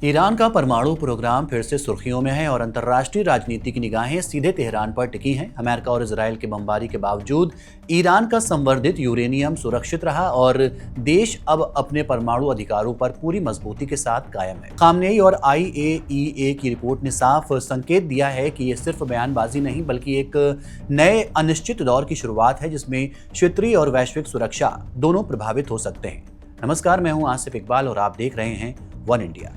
Iran का परमाणु programme फिर से सुर्खियों में है और अंतर्राष्ट्रीय राजनीति की निगाहें सीधे तेहरान पर टिकी हैं। अमेरिका और इजरायल की बमबारी के बावजूद ईरान का संवर्धित यूरेनियम सुरक्षित रहा और देश अब अपने परमाणु अधिकारों पर पूरी मजबूती के साथ कायम है। खामनेई और IAEA की रिपोर्ट ने साफ संकेत दिया है कि ये सिर्फ बयानबाजी नहीं बल्कि एक नए अनिश्चित दौर की शुरुआत है जिसमें क्षेत्रीय और वैश्विक सुरक्षा दोनों प्रभावित हो सकते हैं। नमस्कार, मैं हूं आसिफ इकबाल और आप देख रहे हैं वन इंडिया।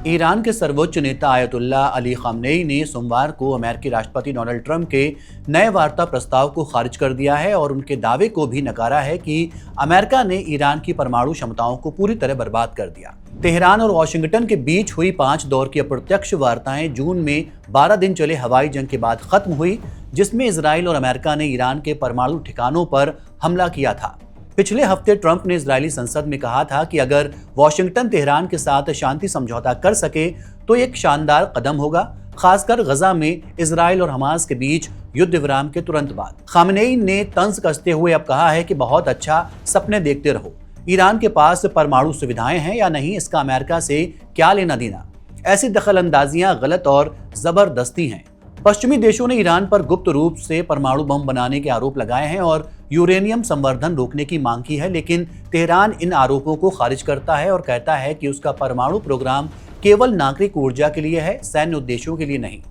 ईरान के सर्वोच्च नेता आयतुल्लाह अली खामनेई ने सोमवार को अमेरिकी राष्ट्रपति डोनाल्ड ट्रंप के नए वार्ता प्रस्ताव को खारिज कर दिया है और उनके दावे को भी नकारा है कि अमेरिका ने ईरान की परमाणु क्षमताओं को पूरी तरह बर्बाद कर दिया। तेहरान और वाशिंगटन के बीच हुई 5 दौर की अप्रत्यक्ष वार्ताएं जून में 12 दिन चले हवाई जंग के बाद खत्म हुई, जिसमें इजराइल और अमेरिका ने ईरान के परमाणु ठिकानों पर हमला किया था। पिछले हफ्ते ट्रंप ने इजरायली संसद में कहा था कि अगर वाशिंगटन तेहरान के साथ शांति समझौता कर सके तो एक शानदार कदम होगा, खासकर गजा में इजराइल और हमास के बीच युद्ध विराम के तुरंत बाद। खामनेई ने तंज कसते हुए अब कहा है कि बहुत अच्छा, सपने देखते रहो। ईरान के पास परमाणु सुविधाएं हैं या नहीं, इसका अमेरिका से क्या लेना देना। ऐसी दखल अंदाजियां गलत और जबरदस्ती हैं। पश्चिमी देशों ने ईरान पर गुप्त रूप से परमाणु बम बनाने के आरोप लगाए हैं और यूरेनियम संवर्धन रोकने की मांग की है, लेकिन तेहरान इन आरोपों को खारिज करता है और कहता है कि उसका परमाणु प्रोग्राम केवल नागरिक ऊर्जा के लिए है, सैन्य उद्देश्यों के लिए नहीं।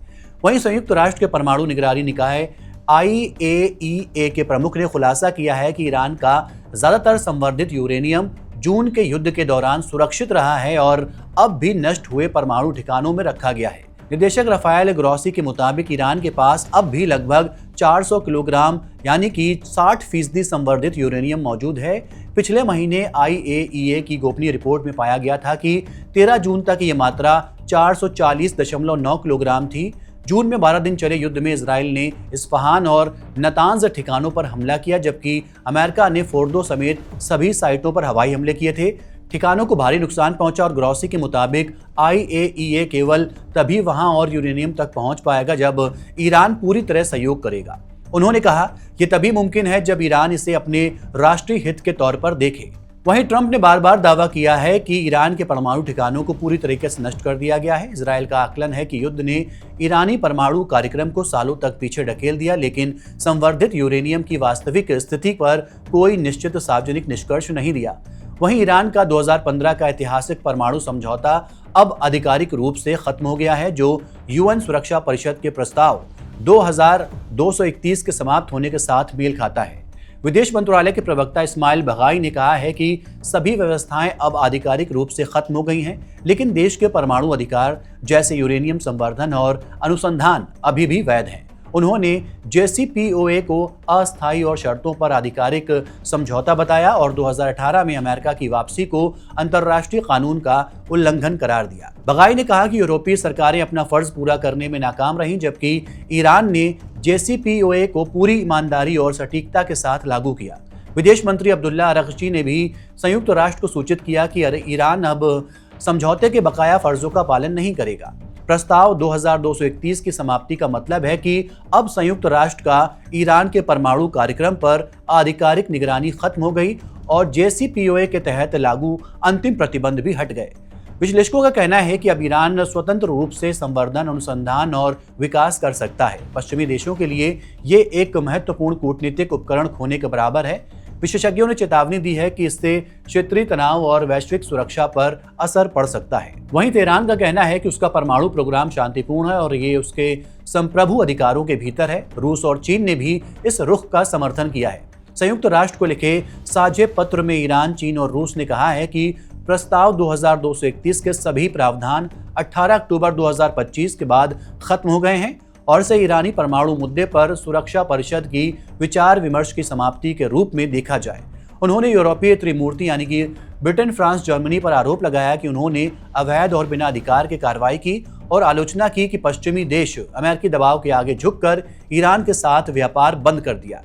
वहीं संयुक्त राष्ट्र के परमाणु निगरानी निकाय IAEA के प्रमुख ने खुलासा किया है कि ईरान का ज्यादातर संवर्धित यूरेनियम जून के युद्ध के दौरान सुरक्षित रहा है और अब भी नष्ट हुए परमाणु ठिकानों में रखा गया है। निदेशक राफेल ग्रॉसी के मुताबिक ईरान के पास अब भी लगभग 400 किलोग्राम यानी कि 60% संवर्धित यूरेनियम मौजूद है। पिछले महीने IAEA की गोपनीय रिपोर्ट में पाया गया था कि 13 जून तक ये मात्रा 440.9 किलोग्राम थी। जून में 12 दिन चले युद्ध में इजराइल ने इस्फहान और नतांज ठिकानों पर हमला किया, जबकि अमेरिका ने फोर्डो समेत सभी साइटों पर हवाई हमले किए थे। ठिकानों को भारी नुकसान पहुंचा और ग्रॉसी के मुताबिक IAEA केवल तभी वहां और यूरेनियम तक पहुंच पाएगा जब ईरान पूरी तरह सहयोग करेगा। उन्होंने कहा, यह तभी मुमकिन है जब ईरान इसे अपने राष्ट्रीय हित के तौर पर देखे। वहीं ट्रंप ने बार बार दावा किया है कि ईरान के परमाणु ठिकानों को पूरी तरीके से नष्ट कर दिया गया है। इजराइल का आकलन है कि युद्ध ने ईरानी परमाणु कार्यक्रम को सालों तक पीछे ढकेल दिया, लेकिन संवर्धित यूरेनियम की वास्तविक स्थिति पर कोई निश्चित सार्वजनिक निष्कर्ष नहीं दिया। वहीं ईरान का 2015 का ऐतिहासिक परमाणु समझौता अब आधिकारिक रूप से खत्म हो गया है, जो UN सुरक्षा परिषद के प्रस्ताव 2231 के समाप्त होने के साथ मेल खाता है। विदेश मंत्रालय के प्रवक्ता इस्माइल बगाई ने कहा है कि सभी व्यवस्थाएं अब आधिकारिक रूप से खत्म हो गई हैं, लेकिन देश के परमाणु अधिकार जैसे यूरेनियम संवर्धन और अनुसंधान अभी भी वैध हैं। उन्होंने JCPOA को अस्थायी और शर्तों पर आधिकारिक समझौता बताया और 2018 में अमेरिका की वापसी को अंतर्राष्ट्रीय कानून का उल्लंघन करार दिया। बगाई ने कहा कि यूरोपीय सरकारें अपना फर्ज पूरा करने में नाकाम रहीं, जबकि ईरान ने JCPOA को पूरी ईमानदारी और सटीकता के साथ लागू किया। विदेश मंत्री अब्दुल्ला अरगची ने भी संयुक्त राष्ट्र को सूचित किया कि ईरान अब समझौते के बकाया फर्जों का पालन नहीं करेगा। प्रस्ताव 2231 की समाप्ति का मतलब है कि अब संयुक्त राष्ट्र का ईरान के परमाणु कार्यक्रम पर आधिकारिक निगरानी खत्म हो गई और JCPOA के तहत लागू अंतिम प्रतिबंध भी हट गए। विश्लेषकों का कहना है कि अब ईरान स्वतंत्र रूप से संवर्धन, अनुसंधान और विकास कर सकता है। पश्चिमी देशों के लिए ये एक महत्वपूर्ण कूटनीतिक उपकरण खोने के बराबर है। विशेषज्ञों ने चेतावनी दी है कि इससे क्षेत्रीय तनाव और वैश्विक सुरक्षा पर असर पड़ सकता है। वहीं तेहरान का कहना है कि उसका परमाणु प्रोग्राम शांतिपूर्ण है और ये उसके संप्रभु अधिकारों के भीतर है। रूस और चीन ने भी इस रुख का समर्थन किया है। संयुक्त राष्ट्र को लिखे साझे पत्र में ईरान, चीन और रूस ने कहा है कि प्रस्ताव 2231 के सभी प्रावधान 18 अक्टूबर 2025 के बाद खत्म हो गए हैं और इसे ईरानी परमाणु मुद्दे पर सुरक्षा परिषद की विचार विमर्श की समाप्ति के रूप में देखा जाए। उन्होंने यूरोपीय त्रिमूर्ति यानी कि ब्रिटेन, फ्रांस, जर्मनी पर आरोप लगाया कि उन्होंने अवैध और बिना अधिकार के कार्रवाई की और आलोचना की कि पश्चिमी देश अमेरिकी दबाव के आगे झुककर ईरान के साथ व्यापार बंद कर दिया।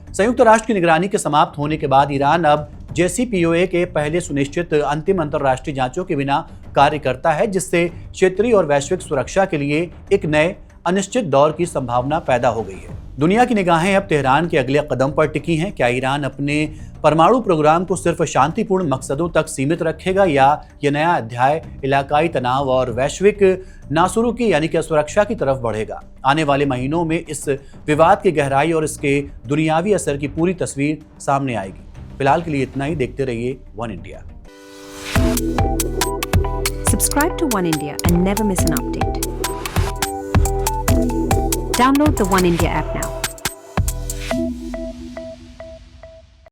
संयुक्त राष्ट्र की निगरानी के समाप्त होने के बाद ईरान अब JCPOA के पहले सुनिश्चित अंतिम अंतर्राष्ट्रीय जांचों के बिना कार्य करता है, जिससे क्षेत्रीय और वैश्विक सुरक्षा के लिए एक नए अनिश्चित दौर की संभावना पैदा हो गई है। दुनिया की निगाहें अब तेहरान के अगले कदम पर टिकी हैं। क्या ईरान अपने परमाणु प्रोग्राम को सिर्फ शांतिपूर्ण मकसदों तक सीमित रखेगा या यह नया अध्याय इलाकाई तनाव और वैश्विक नासुरुकी यानी कि सुरक्षा की तरफ बढ़ेगा? आने वाले महीनों में इस विवाद की गहराई और इसके दुनियावी असर की पूरी तस्वीर सामने आएगी। फिलहाल के लिए इतना ही। देखते रहिए one India. Subscribe to One India and never miss an update. Download the One India app now.